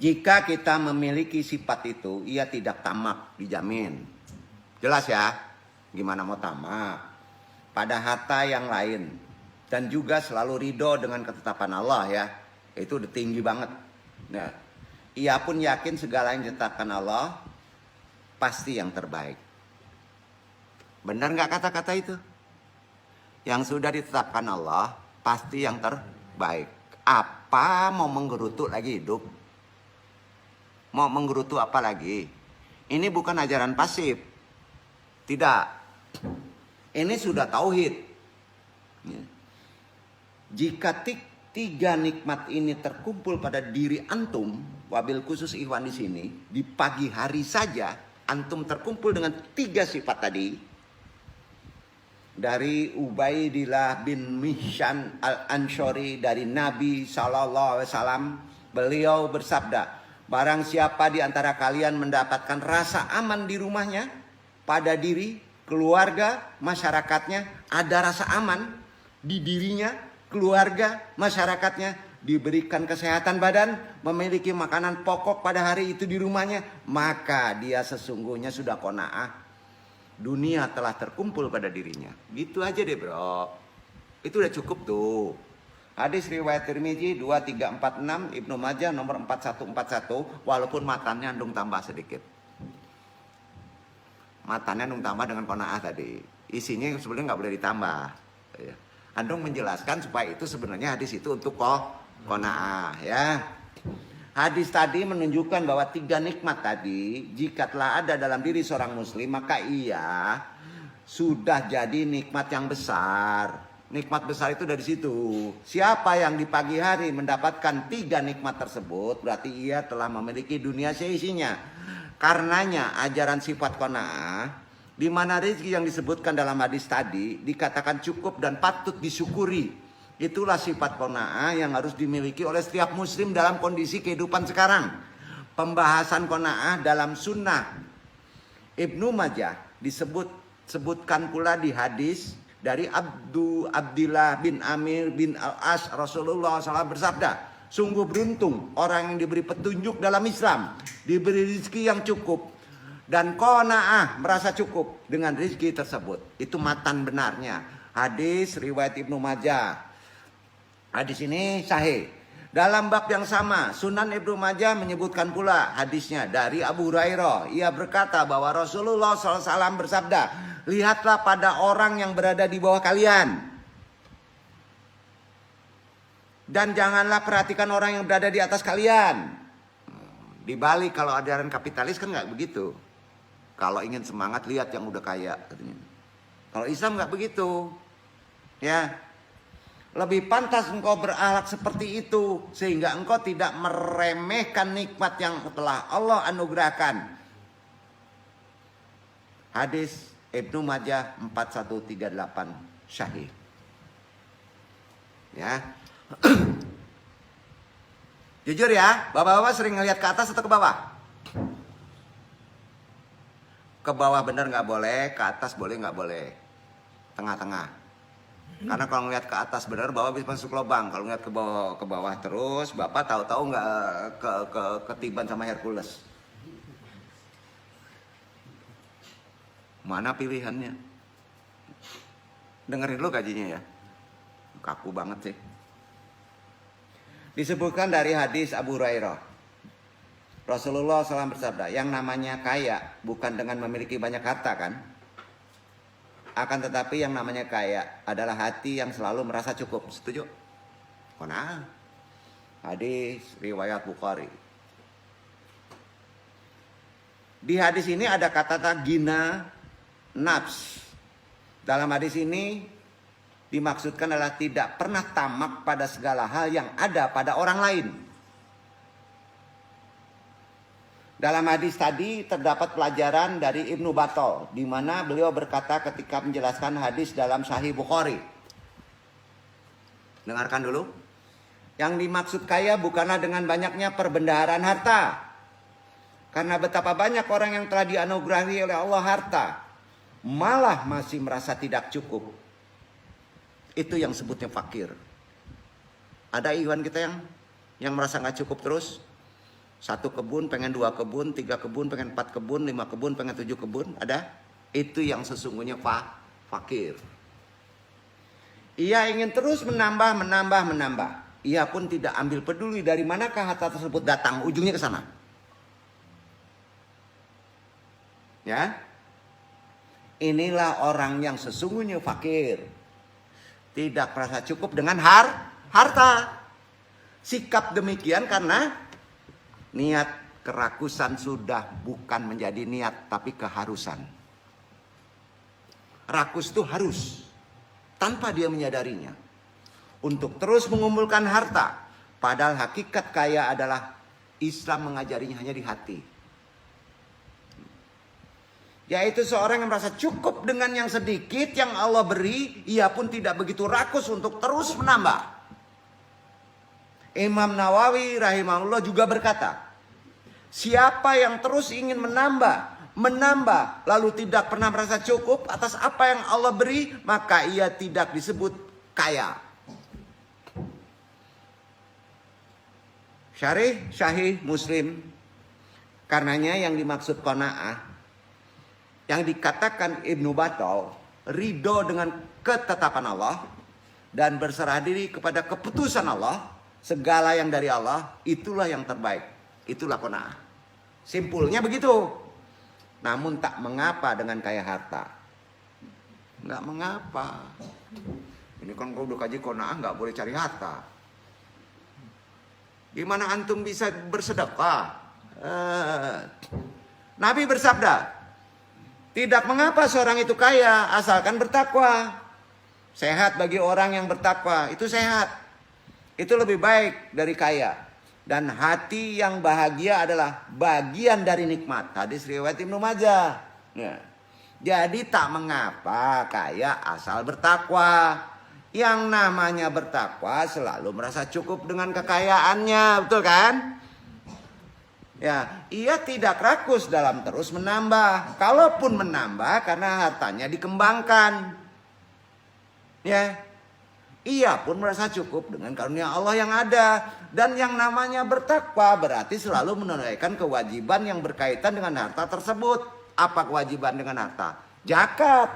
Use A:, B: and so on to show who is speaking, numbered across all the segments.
A: Jika kita memiliki sifat itu, ia tidak tamak, dijamin. Jelas ya? Gimana mau tamak? Pada harta yang lain. Dan juga selalu ridho dengan ketetapan Allah ya. Itu udah tinggi banget. Nah, ia pun yakin segala yang ditetapkan Allah pasti yang terbaik. Benar nggak kata-kata itu? Yang sudah ditetapkan Allah pasti yang terbaik. Apa mau menggerutu lagi hidup? Mau menggerutu apa lagi? Ini bukan ajaran pasif. Tidak. Ini sudah tauhid. Jika tiga nikmat ini terkumpul pada diri antum, wabil khusus ikhwan di sini, di pagi hari saja antum terkumpul dengan tiga sifat tadi. Dari Ubaidillah bin Mihsan al-Anshori dari Nabi SAW, beliau bersabda, barang siapa di antara kalian mendapatkan rasa aman di rumahnya, pada diri, keluarga, masyarakatnya, ada rasa aman di dirinya, keluarga, masyarakatnya, diberikan kesehatan badan, memiliki makanan pokok pada hari itu di rumahnya, maka dia sesungguhnya sudah qanaah. Dunia telah terkumpul pada dirinya. Gitu aja deh bro. Itu udah cukup tuh. Hadis riwayat Tirmizi 2346, Ibnu Majah nomor 4141, walaupun matanya andung tambah sedikit. Matanya andung tambah dengan qanaah tadi. Isinya sebenarnya nggak boleh ditambah. Andung menjelaskan supaya itu sebenarnya hadis itu untuk qanaah ya. Hadis tadi menunjukkan bahwa tiga nikmat tadi jika telah ada dalam diri seorang muslim, maka ia sudah jadi nikmat yang besar. Nikmat besar itu dari situ. Siapa yang di pagi hari mendapatkan tiga nikmat tersebut, berarti ia telah memiliki dunia seisinya. Karenanya ajaran sifat qanaah, di mana rezeki yang disebutkan dalam hadis tadi dikatakan cukup dan patut disyukuri. Itulah sifat qanaah yang harus dimiliki oleh setiap muslim dalam kondisi kehidupan sekarang. Pembahasan qanaah dalam sunnah Ibnu Majah disebutkan pula di hadis dari Abdullah bin Amir bin Al-As, Rasulullah SAW bersabda, sungguh beruntung orang yang diberi petunjuk dalam Islam, diberi rezeki yang cukup, dan qanaah merasa cukup dengan rezeki tersebut. Itu matan benarnya. Hadis riwayat Ibnu Majah. Hadis ini sahih. Dalam bab yang sama, Sunan Ibnu Majah menyebutkan pula hadisnya dari Abu Hurairah. Ia berkata bahwa Rasulullah SAW bersabda, lihatlah pada orang yang berada di bawah kalian, dan janganlah perhatikan orang yang berada di atas kalian. Di Bali kalau ajaran kapitalis kan nggak begitu. Kalau ingin semangat lihat yang udah kaya. Kalau Islam nggak begitu, ya. Lebih pantas engkau berakhlak seperti itu, sehingga engkau tidak meremehkan nikmat yang telah Allah anugerahkan. Hadis Ibnu Majah 4138 sahih. Ya. Jujur ya, bapak-bapak sering ngelihat ke atas atau ke bawah? Ke bawah bener nggak boleh, ke atas boleh nggak boleh. Tengah-tengah. Karena kalau ngeliat ke atas benar, bawah bisa masuk lubang. Kalau ngeliat ke bawah terus, bapak tahu-tahu nggak ketiban sama Hercules. Mana pilihannya? Dengerin dulu gajinya ya. Kaku banget sih. Disebutkan dari hadis Abu Hurairah, Rasulullah SAW bersabda, yang namanya kaya bukan dengan memiliki banyak harta kan? Akan tetapi yang namanya kaya adalah hati yang selalu merasa cukup. Setuju? Qanaah. Hadis riwayat Bukhari. Di hadis ini ada kata gina nafs. Dalam hadis ini dimaksudkan adalah tidak pernah tamak pada segala hal yang ada pada orang lain. Dalam hadis tadi terdapat pelajaran dari Ibnu Battal, di mana beliau berkata ketika menjelaskan hadis dalam Sahih Bukhari. Dengarkan dulu. Yang dimaksud kaya bukanlah dengan banyaknya perbendaharaan harta. Karena betapa banyak orang yang telah dianugerahi oleh Allah harta, malah masih merasa tidak cukup. Itu yang sebutnya fakir. Ada ikhwan kita yang merasa nggak cukup terus. 1 kebun pengen 2 kebun, 3 kebun pengen 4 kebun, 5 kebun pengen 7 kebun, ada? Itu yang sesungguhnya fakir. Ia ingin terus menambah. Ia pun tidak ambil peduli dari manakah harta tersebut datang, ujungnya ke sana. Ya. Inilah orang yang sesungguhnya fakir. Tidak merasa cukup dengan harta. Sikap demikian karena niat kerakusan sudah bukan menjadi niat tapi keharusan. Rakus itu harus tanpa dia menyadarinya. Untuk terus mengumpulkan harta. Padahal hakikat kaya adalah Islam mengajarinya hanya di hati. Yaitu seorang yang merasa cukup dengan yang sedikit yang Allah beri. Ia pun tidak begitu rakus untuk terus menambah. Imam Nawawi rahimahullah juga berkata, siapa yang terus ingin menambah lalu tidak pernah merasa cukup atas apa yang Allah beri, maka ia tidak disebut kaya. Sahih Muslim. Karenanya yang dimaksud qanaah, yang dikatakan Ibnu Battal, ridho dengan ketetapan Allah dan berserah diri kepada keputusan Allah, segala yang dari Allah, itulah yang terbaik. Itulah qanaah. Simpulnya begitu. Namun tak mengapa dengan kaya harta. Nggak mengapa. Ini kan kalau udah kaji qanaah nggak boleh cari harta. Gimana antum bisa bersedekah? Nabi bersabda, tidak mengapa seorang itu kaya asalkan bertakwa. Sehat bagi orang yang bertakwa, itu sehat. Itu lebih baik dari kaya. Dan hati yang bahagia adalah bagian dari nikmat. Hadis riwayat Ibnu Majah. Ya. Jadi tak mengapa kaya asal bertakwa. Yang namanya bertakwa selalu merasa cukup dengan kekayaannya, betul kan? Ya, ia tidak rakus dalam terus menambah. Kalaupun menambah karena hartanya dikembangkan. Ya. Ia pun merasa cukup dengan karunia Allah yang ada. Dan yang namanya bertakwa berarti selalu menunaikan kewajiban yang berkaitan dengan harta tersebut. Apa kewajiban dengan harta? Zakat,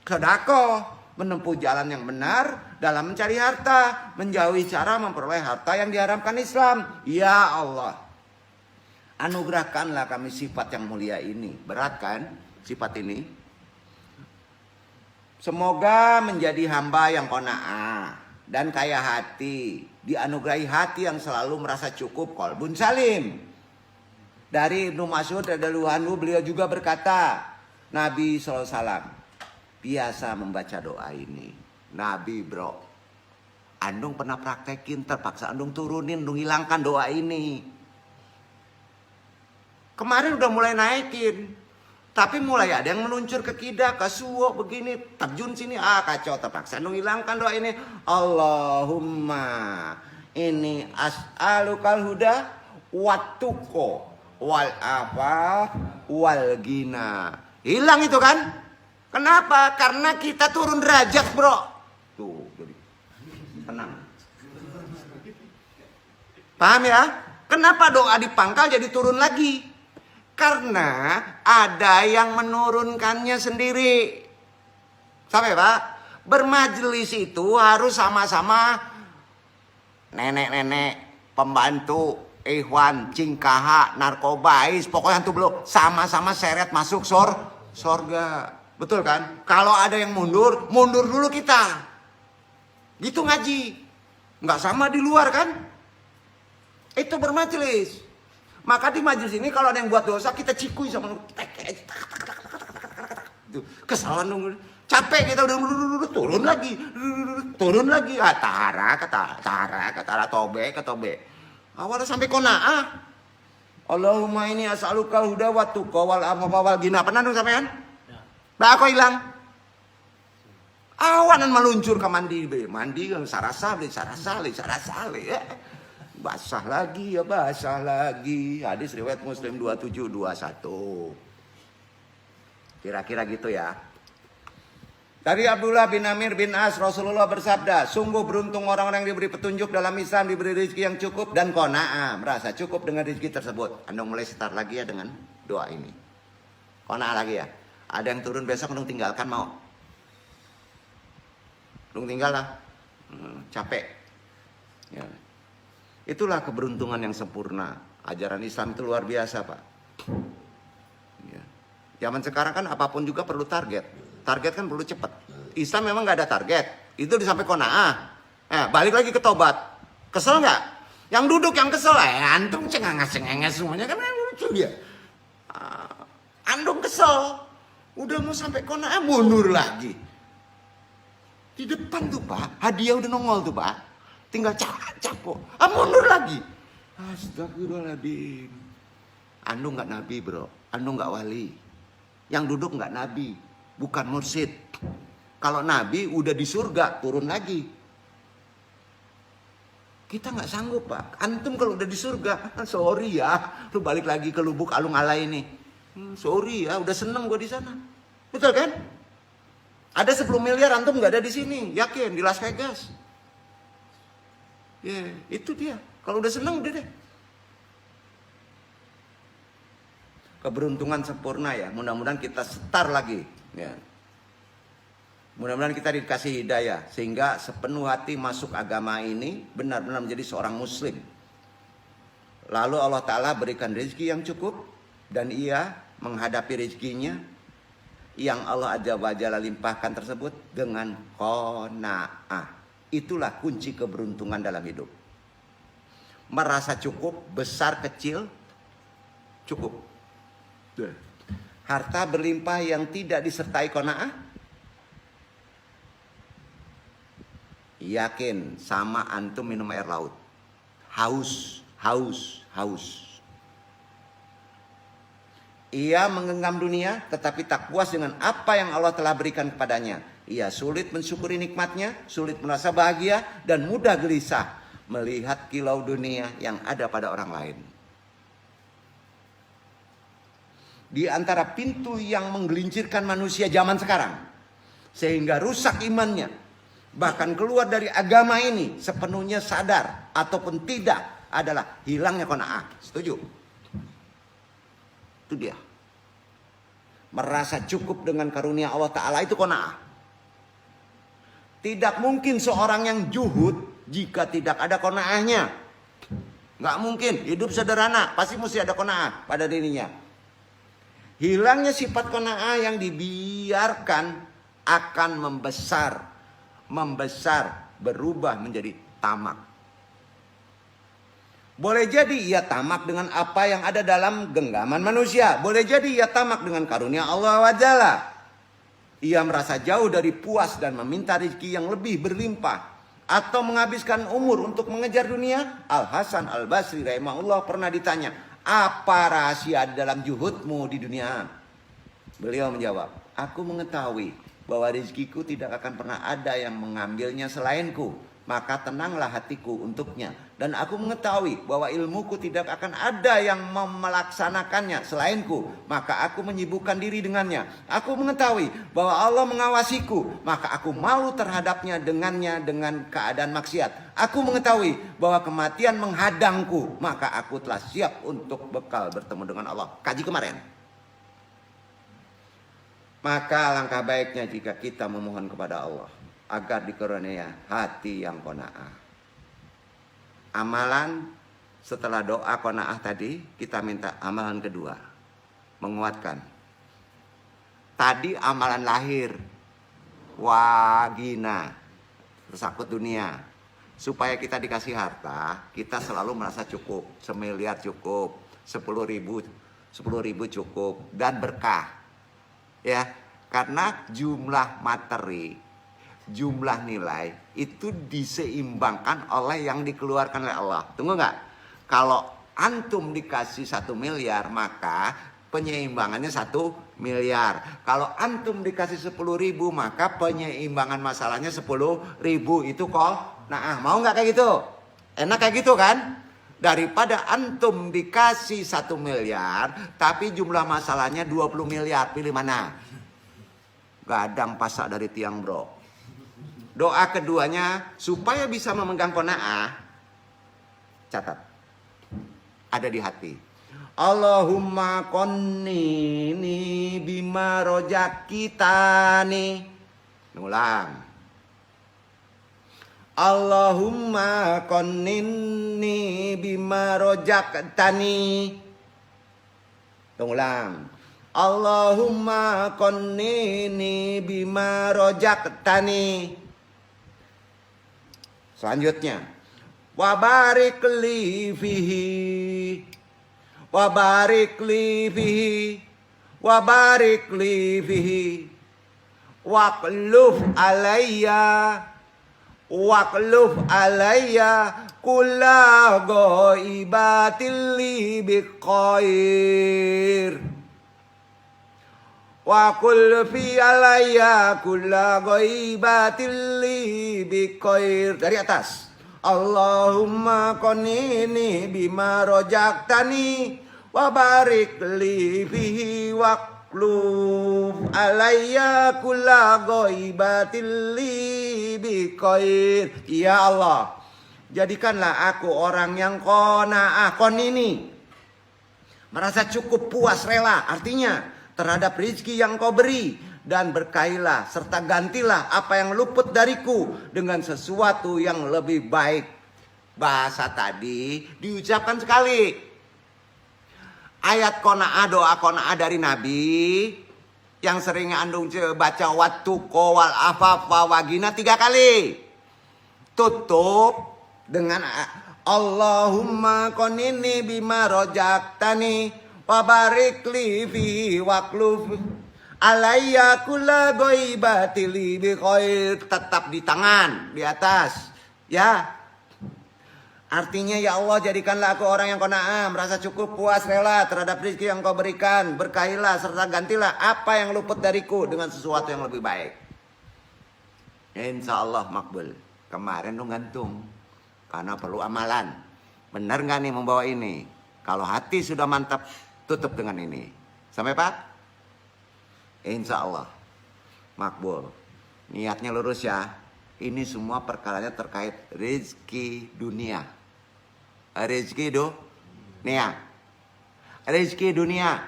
A: sedekah, menempuh jalan yang benar dalam mencari harta, menjauhi cara memperoleh harta yang diharamkan Islam. Ya Allah, anugerahkanlah kami sifat yang mulia ini. Berat kan sifat ini? Semoga menjadi hamba yang qanaah dan kaya hati, dianugerahi hati yang selalu merasa cukup, qalbun salim. Dari Ibnu Mas'ud radhiyallahu anhu, beliau juga berkata, Nabi SAW biasa membaca doa ini. Nabi bro, andung pernah praktekin, terpaksa andung turunin, andung hilangkan doa ini. Kemarin udah mulai naikin, tapi mulai ada yang meluncur ke kida, ke suwo begini, terjun sini, kacau, terpaksa andung hilangkan doa ini. Allahumma ini as'alukal huda wattuko wal apa wal gina. Hilang itu kan? Kenapa? Karena kita turun derajat bro. Tuh, jadi tenang. Paham ya? Kenapa doa dipangkal jadi turun lagi? Karena ada yang menurunkannya sendiri. Sampai Pak? Bermajelis itu harus sama-sama nenek-nenek, pembantu, ikhwan, cingkaha, narkobais, pokoknya itu belum sama-sama seret masuk sorga. Betul kan? Kalau ada yang mundur dulu kita. Gitu ngaji. Nggak sama di luar kan? Itu bermajelis. Maka di majelis ini kalau ada yang buat dosa kita cikui sama kesalahan dong. Capek kita udah turun lagi. Tara tobe. Awalnya sampai qanaah. Allahumma ini as'alukal huda wa tuqa wal afafa wal ghina. Pernah dong sampean? Nah, kok hilang? Awanan meluncur ke mandi sarasali. Basah lagi. Hadis riwayat Muslim 2721. Kira-kira gitu ya. Dari Abdullah bin Amir bin As, Rasulullah bersabda, sungguh beruntung orang-orang yang diberi petunjuk dalam Islam, diberi rezeki yang cukup dan qanaah, merasa cukup dengan rezeki tersebut. Anda mulai start lagi ya dengan doa ini. Qanaah lagi ya. Ada yang turun besok, Anda tinggalkan mau? Anda tinggal lah. Capek. Ya. Itulah keberuntungan yang sempurna. Ajaran Islam itu luar biasa, Pak. Ya. Zaman sekarang kan apapun juga perlu target. Target kan perlu cepat. Islam memang nggak ada target. Itu disampai qanaah. Balik lagi ke tobat. Kesel nggak? Yang duduk yang kesel. Antum cengenges semuanya kan lucu dia. Antum kesel. Udah mau sampai qanaah mundur lagi. Di depan tuh Pak. Hadiah udah nongol tuh Pak. Tinggal cap kok. Mundur lagi. Astagfirullahaladzim. Antum nggak nabi bro. Antum nggak wali. Yang duduk nggak nabi. Bukan mursyid. Kalau nabi udah di surga turun lagi. Kita nggak sanggup Pak. Antum kalau udah di surga, sorry ya, lu balik lagi ke Lubuk Alung Alai ini. Sorry ya, udah seneng gue di sana. Betul kan? Ada 10 miliar antum nggak ada di sini, yakin di Las Vegas. Ya, itu dia. Kalau udah seneng udah deh. Keberuntungan sempurna ya. Mudah-mudahan kita setar lagi. Ya. Mudah-mudahan kita dikasih hidayah sehingga sepenuh hati masuk agama ini benar-benar menjadi seorang muslim. Lalu Allah Ta'ala berikan rezeki yang cukup dan ia menghadapi rezekinya yang Allah Azza wa Jalla limpahkan tersebut dengan qanaah. Itulah kunci keberuntungan dalam hidup. Merasa cukup, besar kecil cukup. Harta berlimpah yang tidak disertai qanaah, yakin sama antum minum air laut. Haus. Ia menggenggam dunia tetapi tak puas dengan apa yang Allah telah berikan kepadanya. Ia sulit mensyukuri nikmatnya, sulit merasa bahagia dan mudah gelisah melihat kilau dunia yang ada pada orang lain. Di antara pintu yang menggelincirkan manusia zaman sekarang sehingga rusak imannya, bahkan keluar dari agama ini sepenuhnya sadar ataupun tidak, adalah hilangnya qanaah. Setuju? Itu dia. Merasa cukup dengan karunia Allah Ta'ala itu qanaah. Tidak mungkin seorang yang juhud jika tidak ada qanaahnya. Nggak mungkin. Hidup sederhana pasti mesti ada qanaah pada dirinya. Hilangnya sifat qanaah yang dibiarkan akan membesar, berubah menjadi tamak. Boleh jadi ia tamak dengan apa yang ada dalam genggaman manusia. Boleh jadi ia tamak dengan karunia Allah wa Jalla. Ia merasa jauh dari puas dan meminta rezeki yang lebih berlimpah. Atau menghabiskan umur untuk mengejar dunia. Al-Hasan Al-Basri rahimahullah pernah ditanya, apa rahasia di dalam juhudmu di dunia? Beliau menjawab, aku mengetahui bahwa rezekiku tidak akan pernah ada yang mengambilnya selainku. Maka tenanglah hatiku untuknya. Dan aku mengetahui bahwa ilmuku tidak akan ada yang melaksanakannya selainku. Maka aku menyibukkan diri dengannya. Aku mengetahui bahwa Allah mengawasiku. Maka aku malu terhadapnya dengannya dengan keadaan maksiat. Aku mengetahui bahwa kematian menghadangku. Maka aku telah siap untuk bekal bertemu dengan Allah. Kaji kemarin. Maka alangkah baiknya jika kita memohon kepada Allah agar dikaruniai hati yang qanaah. Amalan setelah doa qanaah tadi, kita minta amalan kedua, menguatkan. Tadi amalan lahir, wagina, tersangkut dunia. Supaya kita dikasih harta, kita selalu merasa cukup. 1 miliar cukup, 10.000 cukup, dan berkah. Ya, karena jumlah materi, jumlah nilai itu diseimbangkan oleh yang dikeluarkan oleh Allah. Tunggu nggak? Kalau antum dikasih 1 miliar, maka penyeimbangannya 1 miliar. Kalau antum dikasih 10.000, maka penyeimbangan masalahnya 10.000. Itu kok. Nah, mau nggak kayak gitu? Enak kayak gitu kan? Daripada antum dikasih 1 miliar, tapi jumlah masalahnya 20 miliar. Pilih mana? gadang pasak dari tiang bro. Doa keduanya supaya bisa memegang qanaah, catat, ada di hati. Allahumma qonnini bima rojakitani. Ulang. Allahumma qonnini bima rojaktani. Ulang. Allahumma qonnini bima rojaktani. Selanjutnya, wabarik li fihi, wabarik li fihi, wabarik li fihi, waqluf alayya, waqluf alayya kulla ghaibatil li biqair. Wa kul fi alayya kulla ghaibatil li biqair. Dari atas. Allahumma qonnini bima rojaktani wa barik li fihi waqluf alayya kulla ghaibatil li biqair. Ya Allah, jadikanlah aku orang yang qanaah, qonnini, merasa cukup, puas, rela, artinya terhadap rezeki yang kau beri, dan berkailah serta gantilah apa yang luput dariku dengan sesuatu yang lebih baik. Bahasa tadi diucapkan sekali. Ayat qanaah, doa qanaah dari Nabi yang sering andung baca wattuqa wal afafa wagina 3 kali. Tutup dengan Allahumma qonnini bima rojaktani wa barik li fi waqluf alayya kulla ghaibatil li biqair. Tetap di tangan, di atas. Ya. Artinya ya Allah, jadikanlah aku orang yang qanaah, merasa cukup, puas, rela terhadap rezeki yang kau berikan. Berkailah serta gantilah apa yang luput dariku dengan sesuatu yang lebih baik. Insya Allah makbul. Kemarin lu gantung karena perlu amalan. Benar gak nih membawa ini? Kalau hati sudah mantap, tutup dengan ini. Sampai Pak? Insya Allah makbul. Niatnya lurus ya. Ini semua perkaranya terkait rezeki dunia. Rezeki dunia. Rezeki dunia.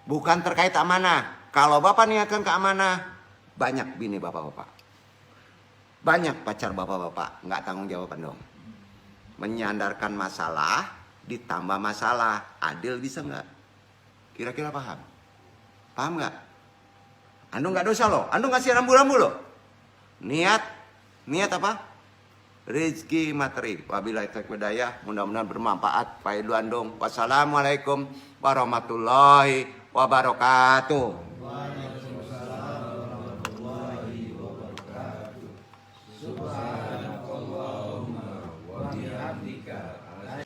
A: Bukan terkait amanah. Kalau Bapak niatkan ke amanah, banyak bini Bapak-Bapak. Banyak pacar Bapak-Bapak. Nggak tanggung jawaban dong. Menyandarkan masalah, ditambah masalah. Adil bisa nggak? Kira-kira paham? Paham nggak? Anu nggak dosa loh. Anu ngasih rambu-rambu loh. Niat apa? Rezeki materi. Wabillahi taufiq hidayah. Mudah-mudahan bermanfaat. Pak Edu Andung. Wassalamualaikum warahmatullahi wabarakatuh. Waalaikumsalam warahmatullahi wabarakatuh.